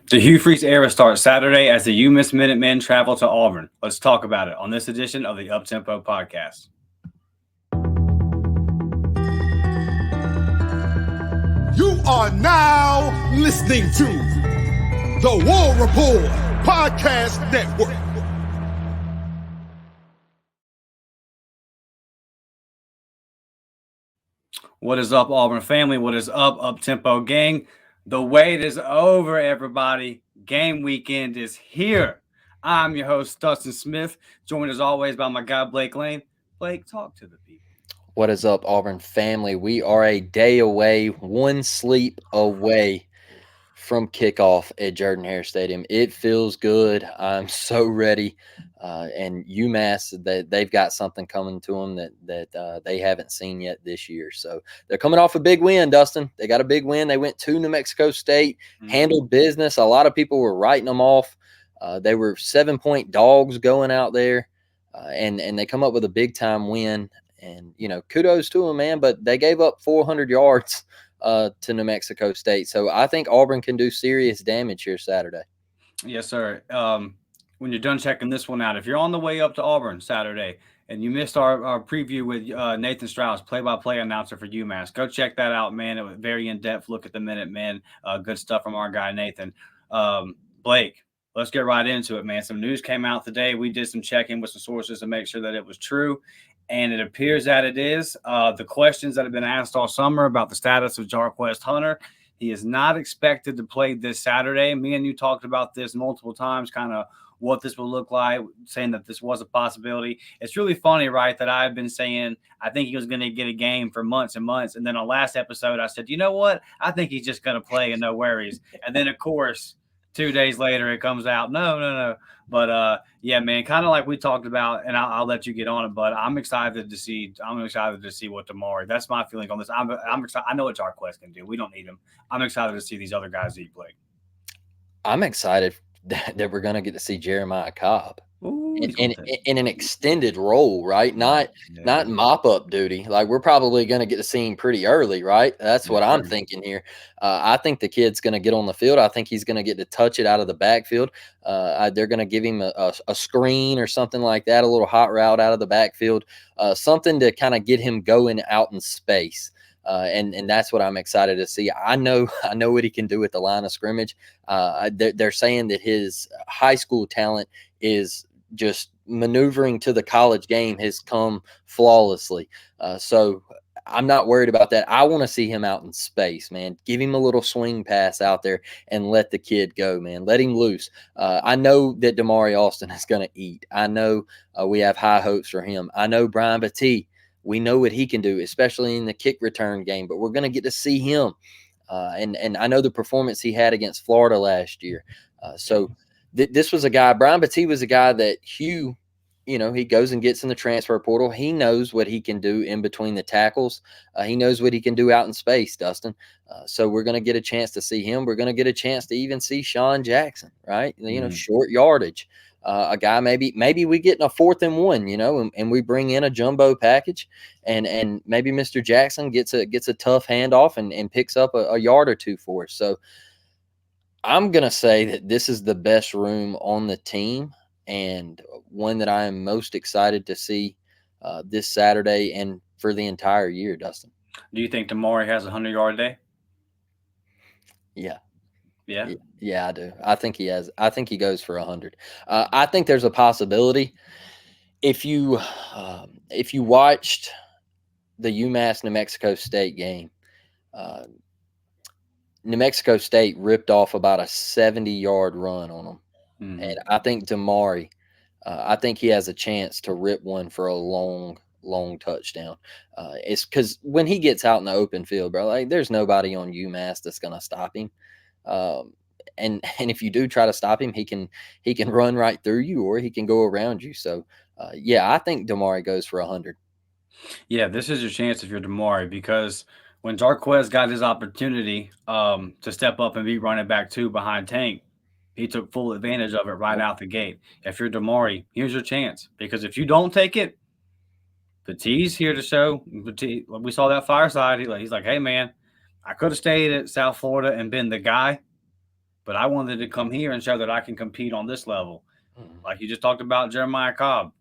The Hugh Freeze era starts Saturday as the UMass Minutemen travel to Auburn. Let's talk about it on this edition of the Uptempo Podcast. You are now listening to the War Report Podcast Network. What is up, Auburn family? What is up, Uptempo gang? The wait is over, everybody. Game weekend is here. I'm your host, Dustin Smith, joined as always by my guy, Blake Lane. Blake, talk to the people. What is up, Auburn family? We are a day away, one sleep away from kickoff at Jordan-Hare Stadium. It feels good. I'm so ready. And UMass, they've got something coming to them that they haven't seen yet this year. So they're coming off a big win, Dustin. They got a big win. They went to New Mexico State, handled business. A lot of people were writing them off. They were 7-point dogs going out there, and they come up with a big-time win. And, kudos to them, man, but they gave up 400 yards to New Mexico State. So I think Auburn can do serious damage here Saturday. Yes, sir. When you're done checking this one out, if you're on the way up to Auburn Saturday and you missed our preview with Nathan Strauss, play-by-play announcer for UMass, go check that out, man. It was a very in-depth look at the Minutemen. Good stuff from our guy, Nathan. Blake, let's get right into it, man. Some news came out today. We did some checking with some sources to make sure that it was true. And it appears that it is. The questions that have been asked all summer about the status of Jarquez Hunter, he is not expected to play this Saturday. Me and you talked about this multiple times, kind of what this will look like, saying that this was a possibility. It's really funny, right, that I've been saying I think he was going to get a game for months and months. And then on last episode, I said, you know what? I think he's just going to play and no worries. And then, of course, 2 days later, it comes out, no. But yeah, man, kind of like we talked about, and I'll let you get on it. But I'm excited to see what Damari. That's my feeling on this. I'm excited. I know what Jarquez can do. We don't need him. I'm excited to see these other guys that he played. I'm excited that we're going to get to see Jeremiah Cobb in an extended role, right? Not mop-up duty. Like, we're probably going to get to see him pretty early, right? That's what I'm thinking here. I think the kid's going to get on the field. I think he's going to get to touch it out of the backfield. They're going to give him a screen or something like that, a little hot route out of the backfield, something to kind of get him going out in space. And that's what I'm excited to see. I know what he can do at the line of scrimmage. They're saying that his high school talent is just maneuvering to the college game has come flawlessly. So I'm not worried about that. I want to see him out in space, man. Give him a little swing pass out there and let the kid go, man. Let him loose. I know that Damari Alston is going to eat. I know we have high hopes for him. I know Brian Battie. We know what he can do, especially in the kick return game, but we're going to get to see him. And I know the performance he had against Florida last year. So this was a guy, Brian Battie was a guy that Hugh, he goes and gets in the transfer portal. He knows what he can do in between the tackles. He knows what he can do out in space, Dustin. So we're going to get a chance to see him. We're going to get a chance to even see Sean Jackson, right? Short yardage. A guy, maybe we get in a 4th and 1, and we bring in a jumbo package, and maybe Mr. Jackson gets a tough handoff and picks up a yard or two for us. So I'm gonna say that this is the best room on the team, and one that I am most excited to see this Saturday and for the entire year, Dustin. Do you think Damari has a 100-yard day? Yeah. Yeah, I do. I think he has. I think he goes for 100. I think there's a possibility. If you watched the UMass New Mexico State game, New Mexico State ripped off about a 70-yard run on them, and I think Damari, I think he has a chance to rip one for a long touchdown. It's because when he gets out in the open field, bro, like there's nobody on UMass that's gonna stop him. And if you do try to stop him, he can run right through you, or he can go around you. So, yeah, I think Damari goes for 100. Yeah, this is your chance if you're Damari, because when Jarquez got his opportunity to step up and be running back 2 behind Tank, he took full advantage of it right out the gate. If you're Damari, here's your chance, because if you don't take it, Battie's here to show. Battie, we saw that fireside. He's like, hey, man, I could have stayed at South Florida and been the guy, but I wanted to come here and show that I can compete on this level. Mhm. Like you just talked about Jeremiah Cobb.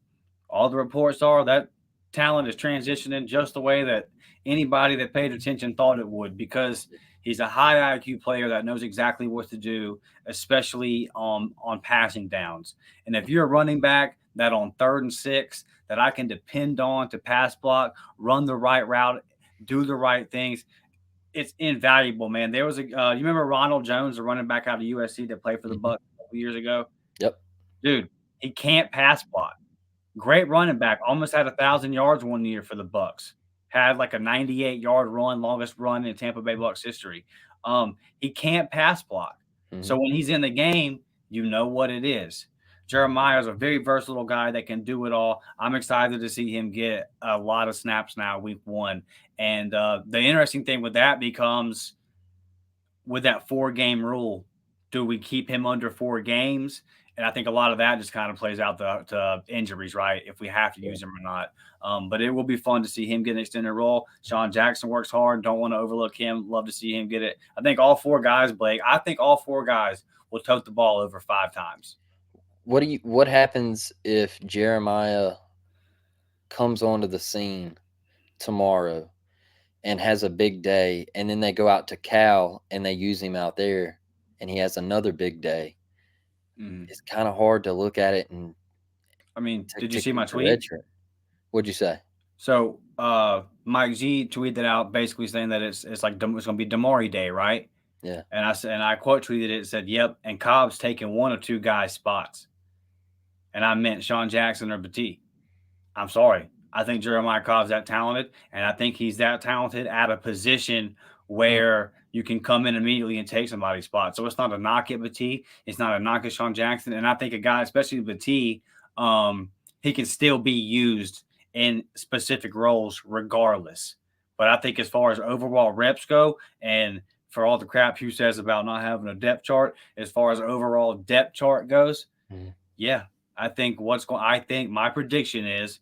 All the reports are that talent is transitioning just the way that anybody that paid attention thought it would, because he's a high IQ player that knows exactly what to do, especially on passing downs. And if you're a running back that on 3rd and 6 that I can depend on to pass block, run the right route, do the right things, it's invaluable, man. There was a you remember Ronald Jones, the running back out of USC that played for the Mhm. Bucs a couple years ago? Yep. Dude, he can't pass block. Great running back, almost had 1,000 yards one year for the Bucs. Had like a 98-yard run, longest run in Tampa Bay Bucs history. He can't pass block. Mhm. So when he's in the game, you know what it is. Jeremiah is a very versatile guy that can do it all. I'm excited to see him get a lot of snaps now, week 1. And the interesting thing with that becomes, with that 4-game rule, do we keep him under 4 games? And I think a lot of that just kind of plays out to injuries, right? If we have to use him or not. But it will be fun to see him get an extended role. Sean Jackson works hard. Don't want to overlook him. Love to see him get it. I think all 4 guys, Blake, I think all 4 guys will tote the ball over 5 times. What happens if Jeremiah comes onto the scene tomorrow and has a big day, and then they go out to Cal and they use him out there and he has another big day? Mhm. It's kind of hard to look at it and I mean, did you to see my keep the tweet? red shirt. What'd you say? So Mike G tweeted out basically saying that it's like it's going to be Damari Day, right? Yeah. And I quote tweeted it. It said, "Yep." And Cobb's taking 1 or 2 guys' spots, and I meant Sean Jackson or Petit. I'm sorry. I think Jeremiah Cobb's that talented, and I think he's that talented at a position Mhm. where you can come in immediately and take somebody's spot. So it's not a knock at Petit. It's not a knock at Sean Jackson. And I think a guy, especially Petit, he can still be used in specific roles regardless. But I think as far as overall reps go, and for all the crap Hugh says about not having a depth chart, as far as overall depth chart goes, Mhm. yeah, I think my prediction is,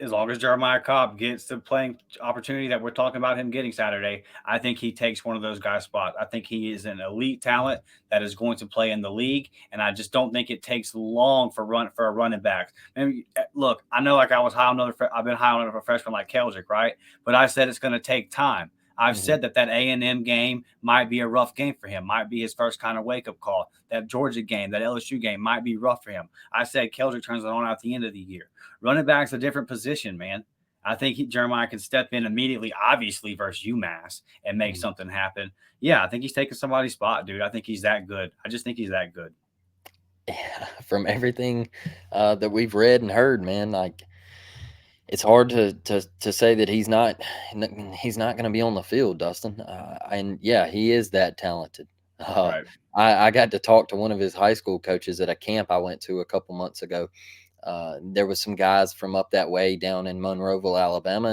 as long as Jeremiah Cobb gets the playing opportunity that we're talking about him getting Saturday, I think he takes one of those guys' spots. I think he is an elite talent that is going to play in the league, and I just don't think it takes long for a running back. And look, I know like I've been high on a freshman like Keldrick, right? But I said it's going to take time. I've Mhm. said that A&M game might be a rough game for him, might be his first kind of wake-up call. That Georgia game, that LSU game might be rough for him. I said Keldrick turns it on at the end of the year. Running back's a different position, man. I think Jeremiah can step in immediately, obviously, versus UMass and make Mhm. something happen. Yeah, I think he's taking somebody's spot, dude. I think he's that good. I just think he's that good. Yeah, from everything that we've read and heard, man, like it's hard to say that he's not going to be on the field, Dustin. And yeah, he is that talented. Uh, Right. I got to talk to one of his high school coaches at a camp I went to a couple months ago. There was some guys from up that way down in Monroeville, Alabama,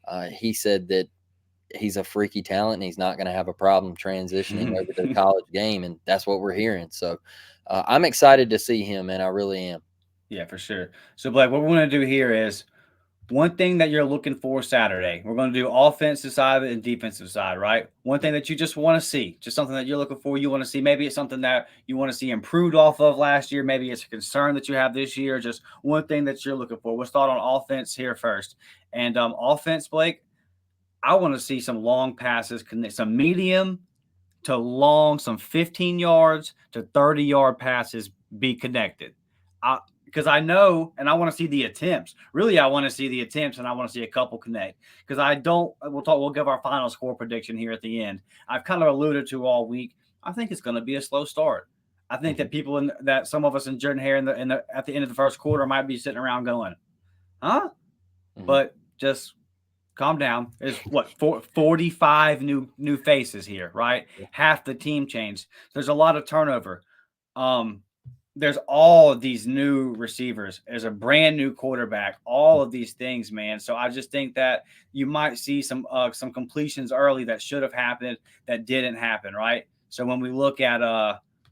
and he said that he's a freaky talent and he's not going to have a problem transitioning over to the college game, and that's what we're hearing. So I'm excited to see him, and I really am. Yeah, for sure. So, Blake, what we're going to do here is one thing that you're looking for Saturday. We're going to do offensive side and defensive side, right? One thing that you just want to see, just something that you're looking for, you want to see. Maybe it's something that you want to see improved off of last year. Maybe it's a concern that you have this year. Just one thing that you're looking for. We'll start on offense here first. And offense, Blake, I want to see some long passes, some medium to long, some 15 yards to 30-yard passes be connected. Because I know, and I want to see the attempts. Really, I want to see the attempts, and I want to see a couple connect. Because I don't. We'll give our final score prediction here at the end. I've kind of alluded to all week. I think it's going to be a slow start. I think that that some of us in Jordan Hare at the end of the first quarter might be sitting around going, huh? Mhm. But just calm down. There's 45 new faces here, right? Half the team changed. There's a lot of turnover. Um, there's all of these new receivers. There's a brand new quarterback. All of these things, man. So I just think that you might see some completions early that should have happened that didn't happen, right? So when we look at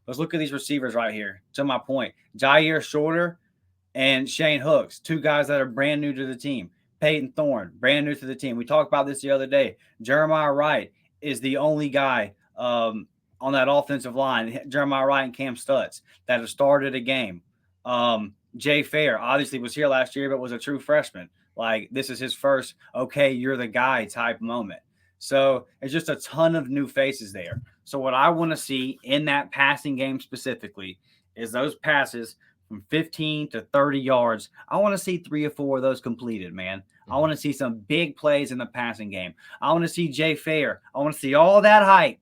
let's look at these receivers right here. To my point, Jair Shorter and Shane Hooks, 2 guys that are brand new to the team. Peyton Thorne, brand new to the team. We talked about this the other day. Jeremiah Wright is the only guy on that offensive line, Jeremiah Wright and Cam Stutz, that have started a game. Jay Fair obviously was here last year, but was a true freshman. Like, this is his first, okay, you're the guy type moment. So it's just a ton of new faces there. So what I want to see in that passing game specifically is those passes from 15 to 30 yards. I want to see 3 or 4 of those completed, man. I want to see some big plays in the passing game. I want to see Jay Fair. I want to see all that hype.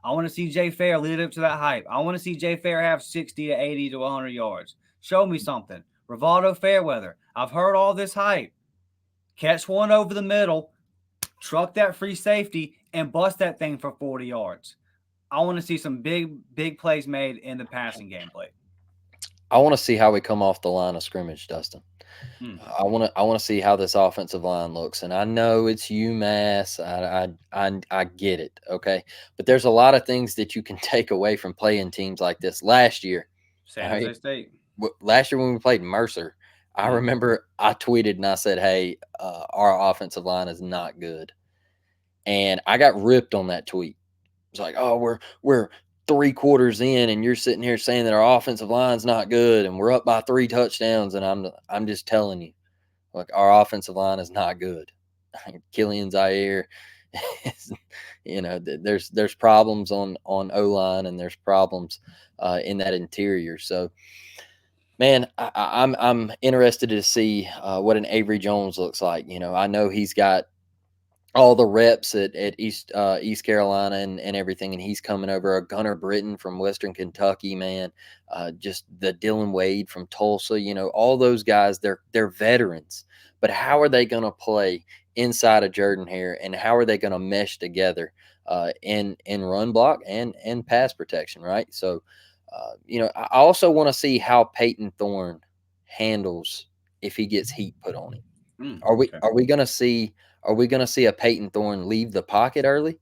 I want to see Jay Fair lead up to that hype. I want to see Jay Fair have 60 to 80 to 100 yards. Show me something. Rivaldo Fairweather, I've heard all this hype. Catch one over the middle, truck that free safety, and bust that thing for 40 yards. I want to see some big plays made in the passing game play. I want to see how we come off the line of scrimmage, Dustin. I want to see how this offensive line looks, and I know it's UMass. I get it, okay, but there's a lot of things that you can take away from playing teams like this. Last year, San Jose State. Last year when we played Mercer, I remember I tweeted and I said, "Hey, our offensive line is not good," and I got ripped on that tweet. It's like, "Oh, we're 3 quarters in and you're sitting here saying that our offensive line's not good and we're up by 3 touchdowns." And I'm just telling you, like, our offensive line is not good. Killian Zaire, there's problems on O-line, and there's problems in that interior. So, man, I'm interested to see what an Avery Jones looks like. I know he's got all the reps at East Carolina and everything, and he's coming over. A Gunnar Britton from Western Kentucky, man. Just the Dylan Wade from Tulsa. All those guys, they're veterans. But how are they going to play inside of Jordan-Hare, and how are they going to mesh together in run block and pass protection, right? So, I also want to see how Peyton Thorne handles if he gets heat put on him. Are we going to see? Are we going to see a Peyton Thorne leave the pocket early,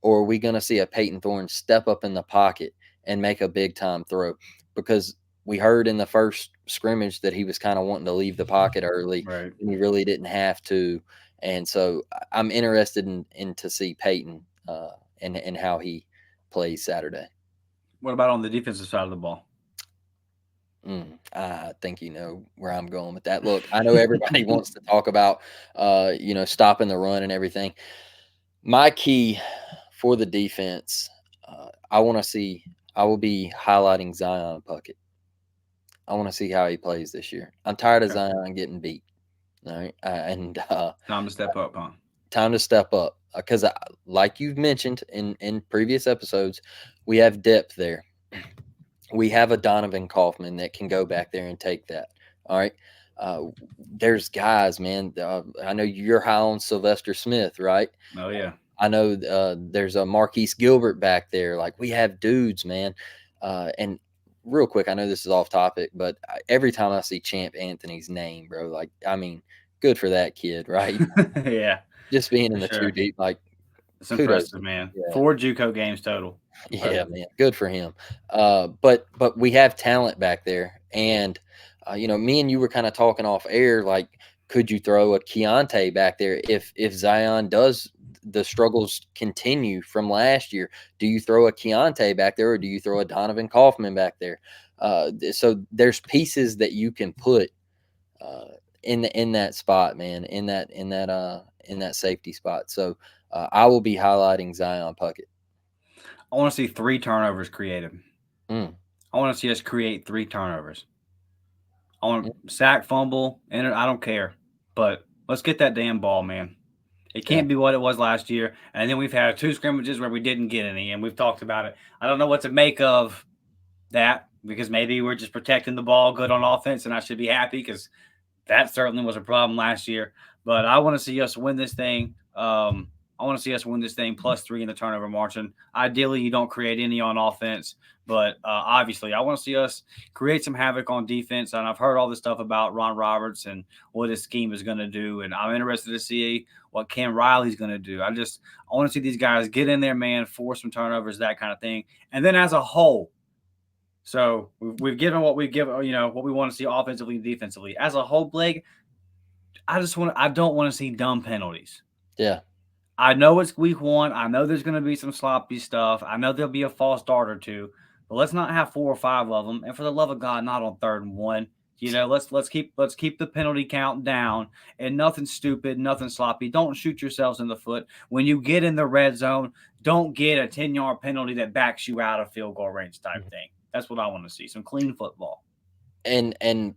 or are we going to see a Peyton Thorne step up in the pocket and make a big time throw? Because we heard in the first scrimmage that he was kind of wanting to leave the pocket early, right, and he really didn't have to. And so I'm interested in to see Peyton and how he plays Saturday. What about on the defensive side of the ball? I think you know where I'm going with that. Look, I know everybody wants to talk about, stopping the run and everything. My key for the defense, I will be highlighting Zion Puckett. I want to see how he plays this year. I'm tired of Zion getting beat. All right. Time to step up, huh? Time to step up. Because like you've mentioned in previous episodes, we have depth there. We have a Donovan Kaufman that can go back there and take that. All right. There's guys, man. I know you're high on Sylvester Smith, right? Oh, yeah. I know there's a Marquise Gilbert back there. Like, we have dudes, man. And real quick, I know this is off topic, but every time I see Champ Anthony's name, bro, like, I mean, good for that kid, right? Yeah. Just being in the 2 deep, like, it's impressive, man. Yeah. 4 JUCO games total. Yeah, man, good for him. But we have talent back there, and me and you were kind of talking off air. Like, could you throw a Keontae back there if Zion does the struggles continue from last year? Do you throw a Keontae back there, or do you throw a Donovan Kaufman back there? So there's pieces that you can put in that spot, man, in that safety spot. So I will be highlighting Zion Puckett. I want to see 3 turnovers created. I want to see us create 3 turnovers. I want sack, fumble, and I don't care. But let's get that damn ball, man. It can't be what it was last year. And then we've had 2 scrimmages where we didn't get any, and we've talked about it. I don't know what to make of that, because maybe we're just protecting the ball good on offense, and I should be happy because that certainly was a problem last year. But I want to see us win this thing. I want to see us win this thing +3 in the turnover margin. Ideally, you don't create any on offense, but obviously, I want to see us create some havoc on defense. And I've heard all this stuff about Ron Roberts and what his scheme is going to do, and I'm interested to see what Cam Riley's going to do. I want to see these guys get in there, man, force some turnovers, that kind of thing. And then as a whole, so we've given what we give, what we want to see offensively and defensively. As a whole, Blake, I don't want to see dumb penalties. Yeah. I know it's week 1. I know there's going to be some sloppy stuff. I know there'll be a false start or two, but let's not have 4 or 5 of them. And for the love of God, not on 3rd and 1. Let's keep the penalty count down and nothing stupid, nothing sloppy. Don't shoot yourselves in the foot. When you get in the red zone, don't get a 10-yard penalty that backs you out of field goal range type thing. That's what I want to see. Some clean football. And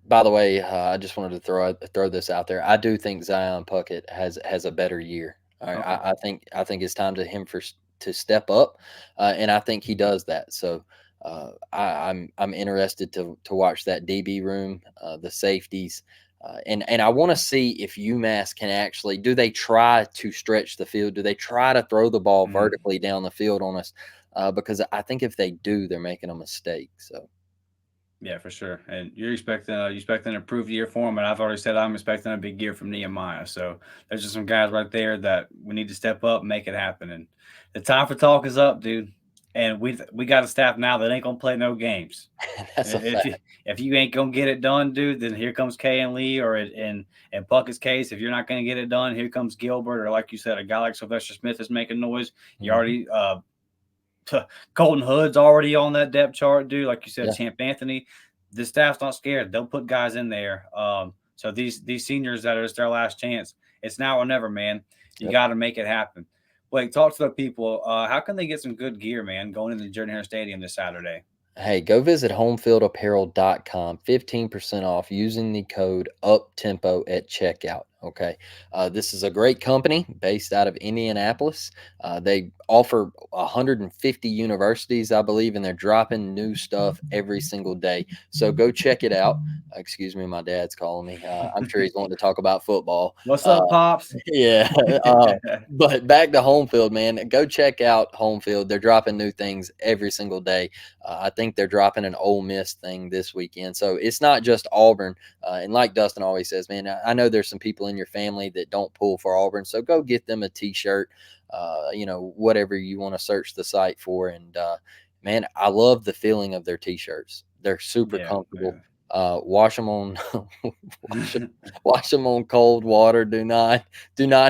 by the way, I just wanted to throw this out there. I do think Zion Puckett has a better year. All right, Okay. I think it's time to him to step up, and I think he does that. So I'm interested to watch that DB room, the safeties, and I want to see if UMass can actually do they try to stretch the field? Do they try to throw the ball Mhm. vertically down the field on us? Because I think if they do, they're making a mistake. So. Yeah, for sure. And you're expecting an improved year for him, and I've already said I'm expecting a big year from Nehemiah. So there's just some guys right there that we need to step up and make it happen. And the time for talk is up, dude. And we got a staff now that ain't gonna play no games. That's a If fact. you ain't gonna get it done, dude, then here comes Kay and Lee, or in Puckett's case, if you're not gonna get it done, here comes Gilbert, or like you said, a guy like Sylvester Smith is making noise. You Mhm. already Colton Hood's already on that depth chart, dude. Like you said, Yeah. Champ Anthony. The staff's not scared. They'll put guys in there. So these seniors that are just their last chance. It's now or never, man. You Yep. got to make it happen. Blake, talk to the people. How can they get some good gear, man, going into the Jordan Hare Stadium this Saturday? Hey, go visit homefieldapparel.com, 15% off using the code UPTEMPO at checkout. Okay. This is a great company based out of Indianapolis. They offer 150 universities, I believe, and they're dropping new stuff every single day. So go check it out. Excuse me, my dad's calling me. I'm sure he's wanting to talk about football. What's Uh, up, pops? yeah. But back to home field, man. Go check out home field. They're dropping new things every single day. I think they're dropping an Ole Miss thing this weekend. So it's not just Auburn. And like Dustin always says, man, I know there's some people in your family that don't pull for Auburn. So go get them a t-shirt, whatever you want to search the site for. And, man, I love the feeling of their t-shirts. They're super Yeah, comfortable. Wash them on wash 'em wash them on cold water. Do not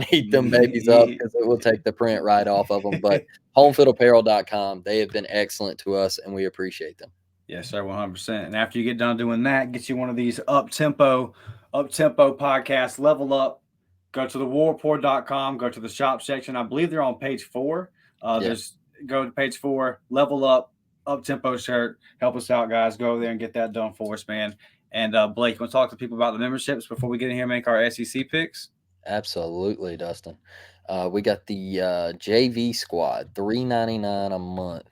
heat them babies up yeah. because it will take the print right off of them. But homefieldapparel.com, they have been excellent to us, and we appreciate them. Yes, sir, 100%. And after you get done doing that, get you one of these up tempo podcasts, level up. Go to thewarreport.com, go to the shop section. I believe they're on page 4. Yeah, There's Go to page 4, level up tempo shirt. Help us out, guys. Go over there and get that done for us, man. And Blake, you want to talk to people about the memberships before we get in here and make our SEC picks? absolutely, Dustin. We got the JV squad, $3.99 a month.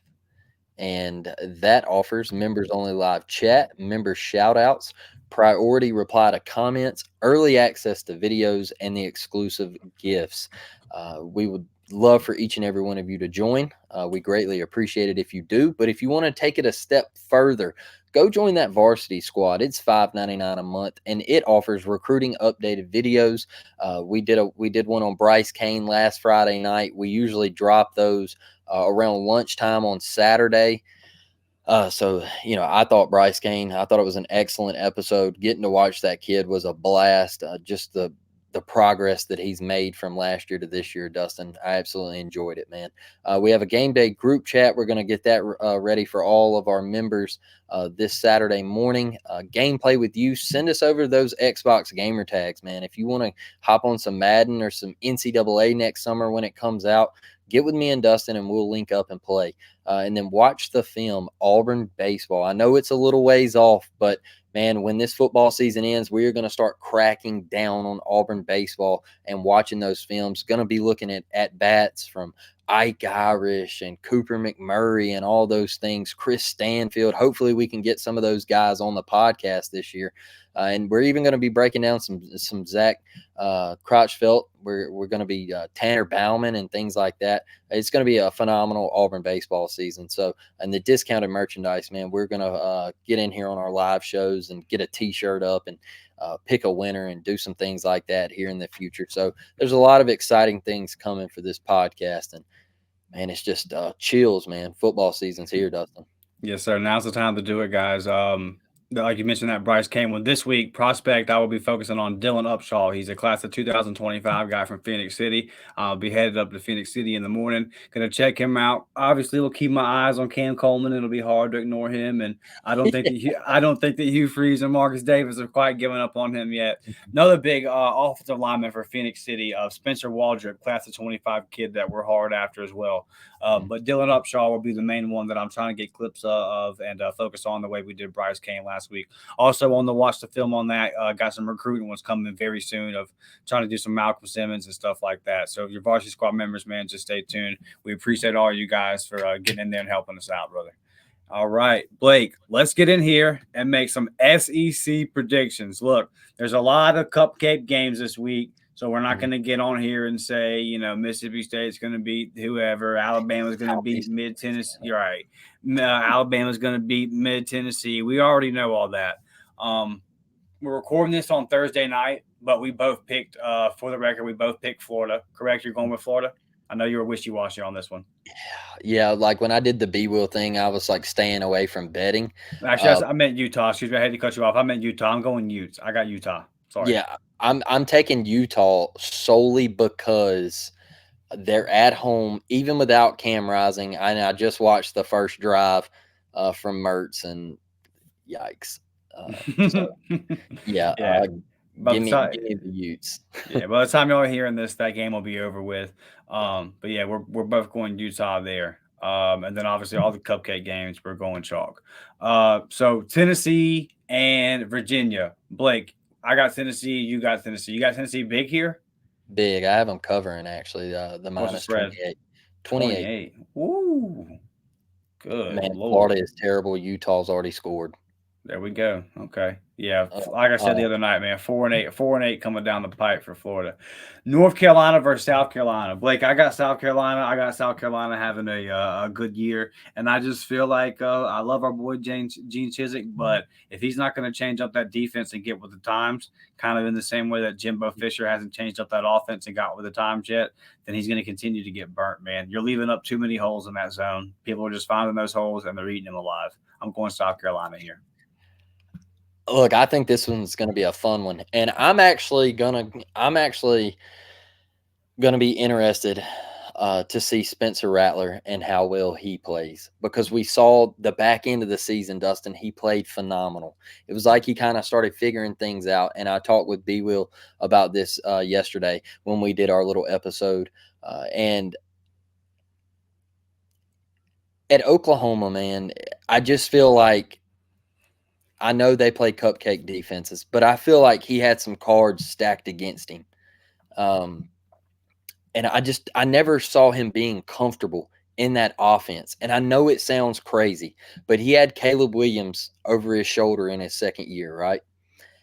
And that offers members only live chat, member shout outs, priority reply to comments, early access to videos, and the exclusive gifts. We would love for each and every one of you to join. We greatly appreciate it if you do. But if you want to take it a step further, go join that varsity squad. It's $5.99 a month, and it offers recruiting updated videos. We did one on Bryce Kane last Friday night. We usually drop those around lunchtime on Saturday. I thought Bryce Kane, I thought it was an excellent episode. Getting to watch that kid was a blast. Just the progress that he's made from last year to this year, Dustin. I absolutely enjoyed it, man. We have a game day group chat. We're going to get that ready for all of our members this Saturday morning. Gameplay with you. Send us over those Xbox gamer tags, man. If you want to hop on some Madden or some NCAA next summer when it comes out, get with me and Dustin and we'll link up and play. And then watch the film Auburn baseball. I know it's a little ways off, but man, when this football season ends, we are going to start cracking down on Auburn baseball and watching those films. Going to be looking at bats from Ike Irish and Cooper McMurray and all those things. Chris Stanfield. Hopefully, we can get some of those guys on the podcast this year. And we're even going to be breaking down some Zach Crotchfeld. We're going to be Tanner Bauman and things like that. It's going to be a phenomenal Auburn baseball season. So, and the discounted merchandise, man, we're going to get in here on our live shows and get a T-shirt up and pick a winner and do some things like that here in the future. So there's a lot of exciting things coming for this podcast. And, man, it's just chills, man. Football season's here, Dustin. Yes, sir. Now's the time to do it, guys. like you mentioned, that Bryce came with this week prospect. I will be focusing on Dylan Upshaw. He's a class of 2025 guy from Phoenix City. I'll be headed up to Phoenix City in the morning. Gonna check him out. Obviously, we'll keep my eyes on Cam Coleman. It'll be hard to ignore him, and I don't think that Hugh Freeze and Marcus Davis have quite given up on him yet. Another big offensive lineman for Phoenix City, Spencer Waldrop, class of 25 kid that we're hard after as well. But Dylan Upshaw will be the main one that I'm trying to get clips of and focus on the way we did Bryce Kane last week. Also on the watch the film on that, got some recruiting ones coming very soon of trying to do some Malcolm Simmons and stuff like that. So if your varsity squad members, man, just stay tuned. We appreciate all you guys for getting in there and helping us out, brother. All right, Blake, let's get in here and make some SEC predictions. Look, there's a lot of cupcake games this week. So we're not going to get on here and say, Mississippi State's going to beat whoever. Alabama's going to beat Mid-Tennessee. You're right. Alabama's going to beat Mid-Tennessee. We already know all that. We're recording this on Thursday night, but we both picked, for the record, we both picked Florida. Correct? You're going with Florida? I know you were wishy-washy on this one. Yeah, like when I did the B-Will thing, I was like staying away from betting. Actually, I meant Utah. Excuse me, I had to cut you off. I meant Utah. I'm going Utes. I got Utah. Sorry. Yeah, I'm taking Utah solely because they're at home, even without Cam Rising. I just watched the first drive from Mertz, and yikes. So, yeah, give me the Utes. Yeah, by the time y'all are hearing this, that game will be over with. But yeah, we're both going Utah there. And then obviously all the cupcake games, we're going chalk. So Tennessee and Virginia. Blake, I got Tennessee. You got Tennessee. You got Tennessee big here? Big. I have them covering, actually, the minus 28. 28. Woo. Good. Man, Lord. Florida is terrible. Utah's already scored. There we go. Okay. Yeah. Like I said the other night, man, 4-8 coming down the pipe for Florida. North Carolina versus South Carolina. Blake, I got South Carolina. I got South Carolina having a good year. And I just feel like I love our boy Gene Chizik, but if he's not going to change up that defense and get with the times, kind of in the same way that Jimbo Fisher hasn't changed up that offense and got with the times yet, then he's going to continue to get burnt, man. You're leaving up too many holes in that zone. People are just finding those holes and they're eating them alive. I'm going South Carolina here. Look, I think this one's going to be a fun one, and I'm actually gonna be interested to see Spencer Rattler and how well he plays, because we saw the back end of the season, Dustin, he played phenomenal. It was like he kind of started figuring things out, and I talked with B-Will about this yesterday when we did our little episode, and at Oklahoma, man, I just feel like, I know they play cupcake defenses, but I feel like he had some cards stacked against him. And I never saw him being comfortable in that offense. And I know it sounds crazy, but he had Caleb Williams over his shoulder in his second year, right?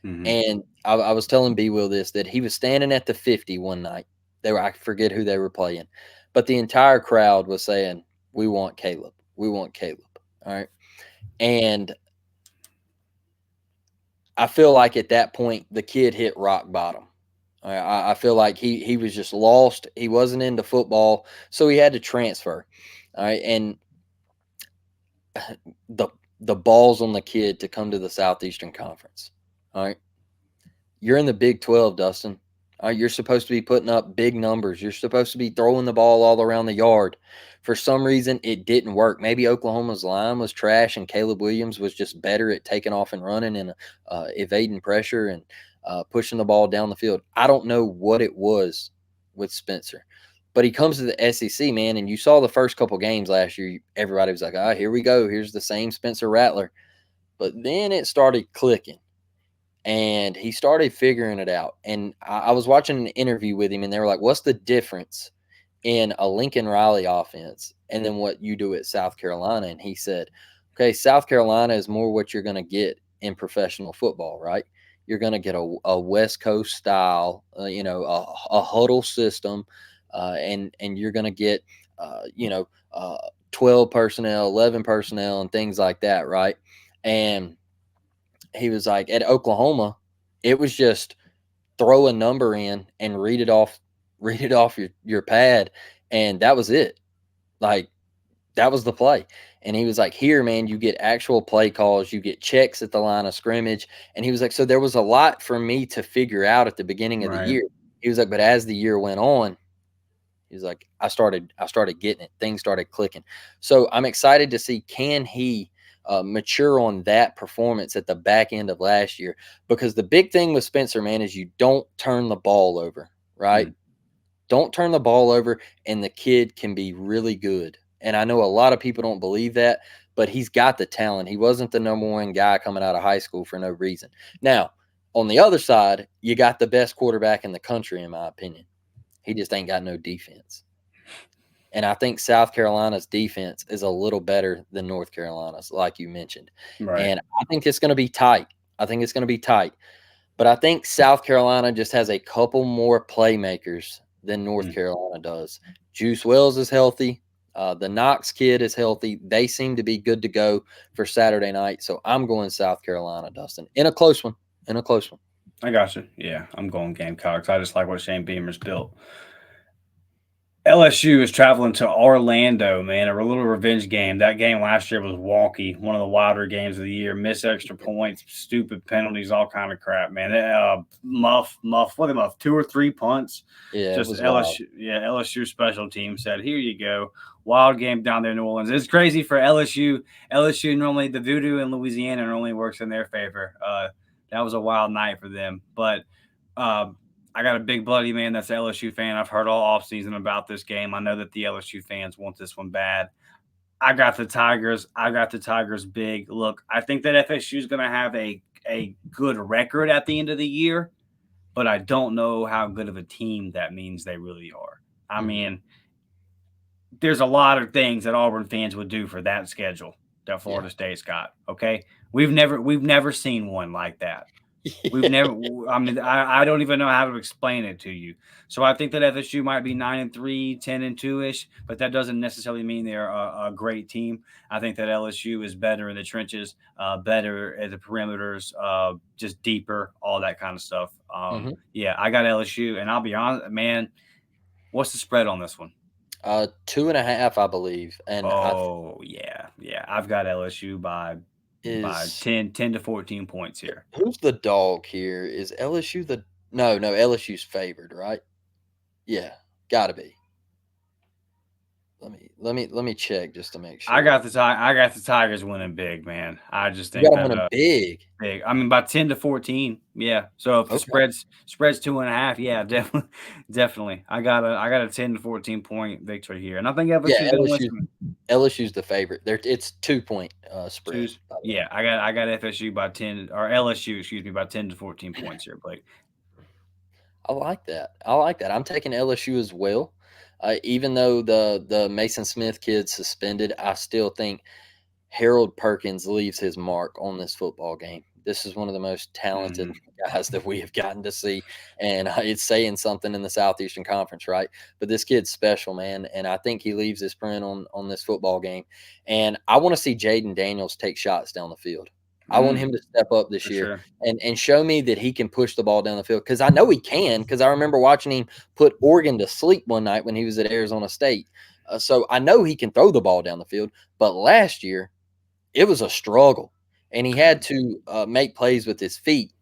Mm-hmm. And I was telling B-Will that he was standing at the 50 one night. I forget who they were playing, but the entire crowd was saying, "We want Caleb. We want Caleb." All right. And I feel like at that point, the kid hit rock bottom. I feel like he was just lost. He wasn't into football, so he had to transfer. All right. And the ball's on the kid to come to the Southeastern Conference. All right. You're in the Big 12, Dustin. All right, you're supposed to be putting up big numbers. You're supposed to be throwing the ball all around the yard. For some reason, it didn't work. Maybe Oklahoma's line was trash and Caleb Williams was just better at taking off and running and evading pressure and pushing the ball down the field. I don't know what it was with Spencer. But he comes to the SEC, man, and you saw the first couple games last year. Everybody was like, here we go. Here's the same Spencer Rattler. But then it started clicking. And he started figuring it out. And I was watching an interview with him, and they were like, what's the difference in a Lincoln Riley offense and then what you do at South Carolina? And he said, okay, South Carolina is more what you're going to get in professional football, right? You're going to get a West Coast style, a huddle system, and you're going to get, 12 personnel, 11 personnel, and things like that, right? And he was like, at Oklahoma, it was just throw a number in and read it off your pad, and that was it. Like, that was the play. And he was like, here, man, you get actual play calls, you get checks at the line of scrimmage. And he was like, so there was a lot for me to figure out at the beginning of the Right. year. He was like, but as the year went on, he was like, I started getting it. Things started clicking. So I'm excited to see, can he mature on that performance at the back end of last year? Because the big thing with Spencer, man, is you don't turn the ball over, right? Mm. Don't turn the ball over, and the kid can be really good. And I know a lot of people don't believe that, but he's got the talent. He wasn't the number one guy coming out of high school for no reason. Now, on the other side, you got the best quarterback in the country, in my opinion. He just ain't got no defense. And I think South Carolina's defense is a little better than North Carolina's, like you mentioned. Right. And I think it's going to be tight. I think it's going to be tight. But I think South Carolina just has a couple more playmakers than North Carolina does. Juice Wells is healthy. The Knox kid is healthy. They seem to be good to go for Saturday night. So I'm going South Carolina, Dustin, in a close one. In a close one. I got you. Yeah, I'm going Gamecocks. I just like what Shane Beamer's built. LSU is traveling to Orlando, man. A little revenge game. That game last year was wonky. One of the wilder games of the year. Missed extra points, stupid penalties, all kind of crap, man. Muff. What they muff? 2 or 3 punts. Yeah, Just it was LSU. wild. Yeah, LSU special team said, "Here you go." Wild game down there in New Orleans. It's crazy for LSU. LSU normally the voodoo in Louisiana normally works in their favor. That was a wild night for them, but. I got a big bloody man that's an LSU fan. I've heard all offseason about this game. I know that the LSU fans want this one bad. I got the Tigers. I got the Tigers big. Look, I think that FSU is going to have a good record at the end of the year, but I don't know how good of a team that means they really are. I mean, there's a lot of things that Auburn fans would do for that schedule that Florida State's got. Okay, we've never seen one like that. We've never. I mean, I don't even know how to explain it to you. So I think that FSU might be 9-3, 10-2 ish, but that doesn't necessarily mean they're a great team. I think that LSU is better in the trenches, better at the perimeters, just deeper, all that kind of stuff. Yeah, I got LSU, and I'll be honest, man. What's the spread on this one? 2.5, I believe. And yeah. I've got LSU by 10 to 14 points here. Who's the dog here? Is LSU the no, LSU's favored, right? Yeah, gotta be. Let me check just to make sure. I got the Tigers winning big, man. I just think that winning big. I mean, by 10 to 14. Yeah. So if the spread's 2.5, yeah, definitely. I got a 10 to 14 point victory here, and I think LSU's the favorite. It's 2-point spread. Yeah, I got FSU by 10 or LSU, excuse me, by 10 to 14 points here, Blake. I like that. I'm taking LSU as well. Even though the Mason Smith kid's suspended, I still think Harold Perkins leaves his mark on this football game. This is one of the most talented guys that we have gotten to see, and it's saying something in the Southeastern Conference, right? But this kid's special, man, and I think he leaves his print on this football game. And I want to see Jaden Daniels take shots down the field. I want him to step up this year and show me that he can push the ball down the field, because I know he can, because I remember watching him put Oregon to sleep one night when he was at Arizona State. So I know he can throw the ball down the field, but last year it was a struggle, and he had to make plays with his feet.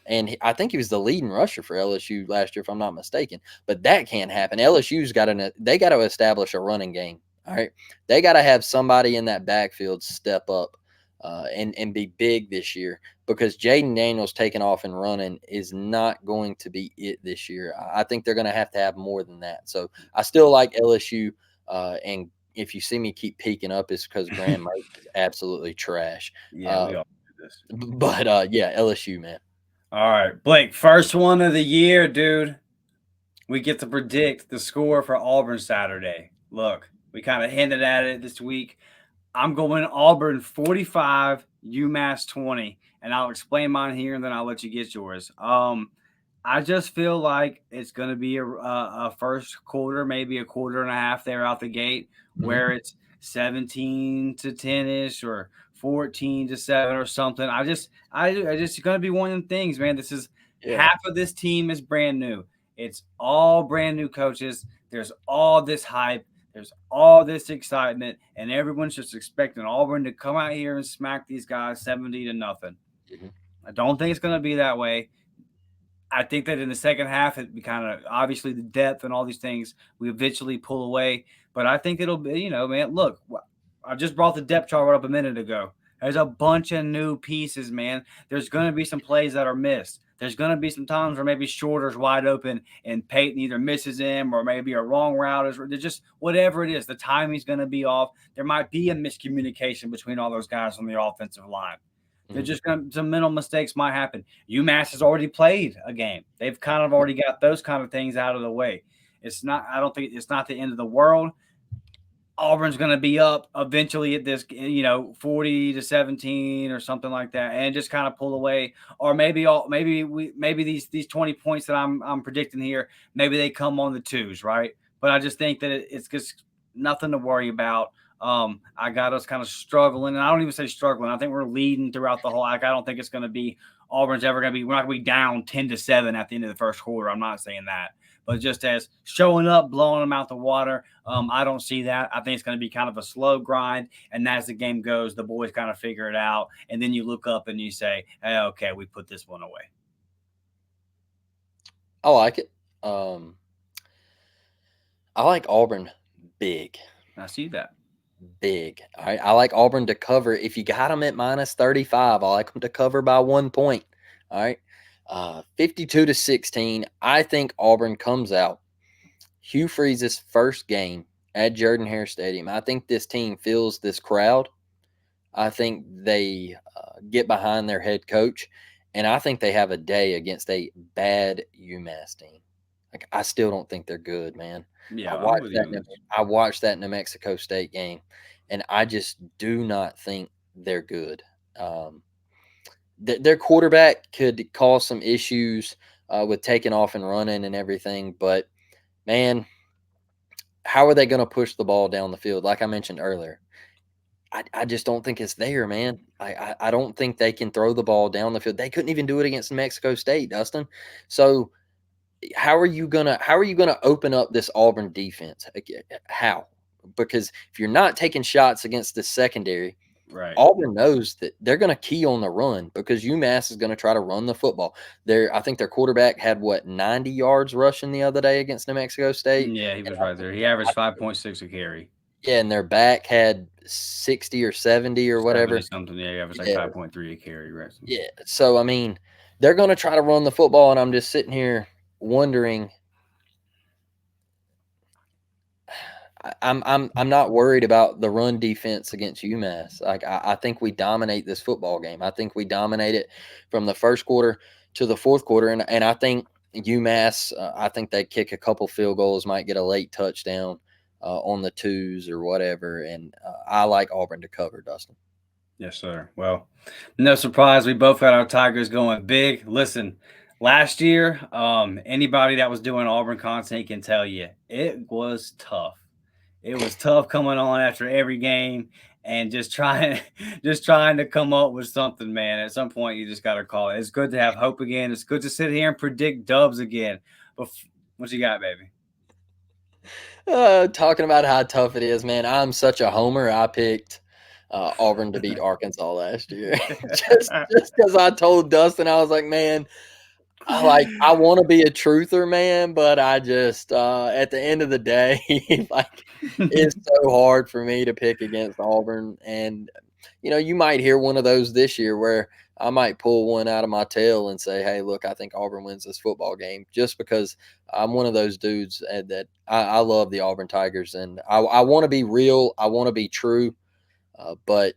And I think he was the leading rusher for LSU last year, if I'm not mistaken. But that can't happen. LSU's got to establish a running game. All right, they got to have somebody in that backfield step up and be big this year, because Jaden Daniels taking off and running is not going to be it this year. I think they're going to have more than that. So I still like LSU. And if you see me keep peeking up, it's because Graham Mertz is absolutely trash. Yeah, we all do this. But yeah, LSU, man. All right, Blake, first one of the year, dude. We get to predict the score for Auburn Saturday. Look, we kind of hinted at it this week. I'm going Auburn 45, UMass 20, and I'll explain mine here, and then I'll let you get yours. I just feel like it's going to be a first quarter, maybe a quarter and a half there out the gate, where it's 17 to 10-ish or 14 to 7 or something. I just going to be one of them things, man. This is half of this team is brand new. It's all brand new coaches. There's all this hype. There's all this excitement, and everyone's just expecting Auburn to come out here and smack these guys 70-0. Mm-hmm. I don't think it's going to be that way. I think that in the second half, it be kind of obviously the depth and all these things we eventually pull away. But I think it'll be, man, look, I just brought the depth chart up a minute ago. There's a bunch of new pieces, man. There's going to be some plays that are missed. There's going to be some times where maybe Shorter's wide open and Peyton either misses him or maybe a wrong route is just whatever it is. The timing's going to be off. There might be a miscommunication between all those guys on the offensive line. They're just going to, some mental mistakes might happen. UMass has already played a game. They've kind of already got those kind of things out of the way. I don't think it's not the end of the world. Auburn's going to be up eventually at this, 40-17 or something like that, and just kind of pull away. Or maybe these 20 points that I'm predicting here, maybe they come on the twos, right? But I just think that it's just nothing to worry about. I got us kind of struggling, and I don't even say struggling. I think we're leading throughout the whole. I don't think it's going to be Auburn's ever going to be. We're not going to be down 10-7 at the end of the first quarter. I'm not saying that, but just as showing up, blowing them out the water. I don't see that. I think it's going to be kind of a slow grind, and as the game goes, the boys kind of figure it out, and then you look up and you say, "Hey, okay, we put this one away." I like it. I like Auburn big. I see that. Big. All right. I like Auburn to cover. If you got them at -35, I like them to cover by 1 point. All right. 52-16. I think Auburn comes out. Hugh Freeze's first game at Jordan-Hare Stadium. I think this team feels this crowd. I think they get behind their head coach, and I think they have a day against a bad UMass team. Like, I still don't think they're good, man. Yeah, I watched that New Mexico State game, and I just do not think they're good. Their quarterback could cause some issues with taking off and running and everything, but man, how are they going to push the ball down the field? Like I mentioned earlier, I just don't think it's there, man. I don't think they can throw the ball down the field. They couldn't even do it against New Mexico State, Dustin. So how are you gonna open up this Auburn defense? How? Because if you're not taking shots against the secondary, right, Auburn knows that they're going to key on the run because UMass is going to try to run the football. I think their quarterback had 90 yards rushing the other day against New Mexico State. Yeah, he was right there. He averaged 5.6 a carry. Yeah, and their back had 60 or 70 or whatever. Something. Yeah, he averaged like 5.3 a carry. Right. Yeah. So I mean, they're going to try to run the football, and I'm just sitting here wondering. I'm not worried about the run defense against UMass. Like I think we dominate this football game. I think we dominate it from the first quarter to the fourth quarter, and I think UMass. I think they kick a couple field goals, might get a late touchdown on the twos or whatever, and I like Auburn to cover, Dustin. Yes, sir. Well, no surprise, we both got our Tigers going big. Listen, last year, anybody that was doing Auburn content can tell you it was tough. It was tough coming on after every game and just trying to come up with something, man. At some point, you just got to call it. It's good to have hope again. It's good to sit here and predict dubs again. But what you got, baby? Talking about how tough it is, man. I'm such a homer. I picked Auburn to beat Arkansas last year. just because I told Dustin, I was like, man, I want to be a truther, man, but I just at the end of the day, it's so hard for me to pick against Auburn. And you might hear one of those this year where I might pull one out of my tail and say, hey, look, I think Auburn wins this football game, just because I'm one of those dudes that I love the Auburn Tigers, and I want to be real, I want to be true, but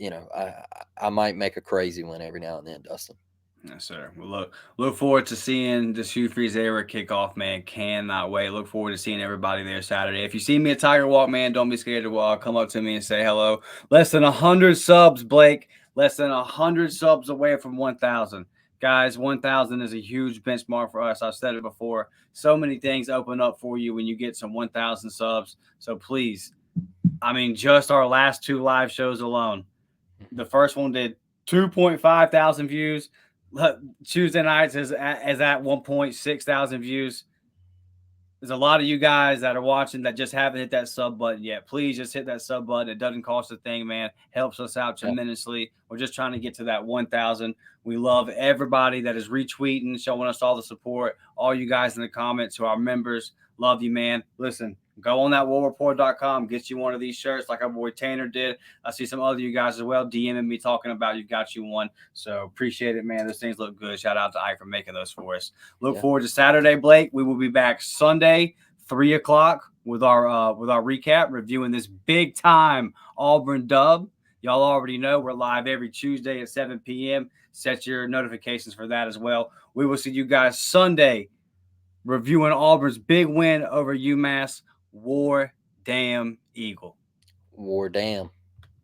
I might make a crazy one every now and then, Dustin. Yes, sir. Well, look forward to seeing the Hugh Freeze era kickoff, man. Cannot wait. Look forward to seeing everybody there Saturday. If you see me at Tiger Walk, man, don't be scared to come up to me and say hello. Less than 100 subs, Blake. Less than 100 subs away from 1,000. Guys, 1,000 is a huge benchmark for us. I've said it before. So many things open up for you when you get some 1,000 subs. So please, just our last 2 live shows alone. The first one did 2.5 thousand views. Tuesday nights is at 1.6 thousand views. There's a lot of you guys that are watching that just haven't hit that sub button yet. Please just hit that sub button. It doesn't cost a thing, man. Helps us out tremendously. We're just trying to get to that 1,000. We love everybody that is retweeting, showing us all the support. All you guys in the comments who are members, love you, man. Listen, go on that warreport.com, get you one of these shirts like our boy Tanner did. I see some other you guys as well DMing me talking about you got you one. So appreciate it, man. Those things look good. Shout out to Ike for making those for us. Look forward to Saturday, Blake. We will be back Sunday, 3 o'clock with our recap, reviewing this big time Auburn dub. Y'all already know we're live every Tuesday at 7 p.m. Set your notifications for that as well. We will see you guys Sunday reviewing Auburn's big win over UMass. War damn Eagle. War damn.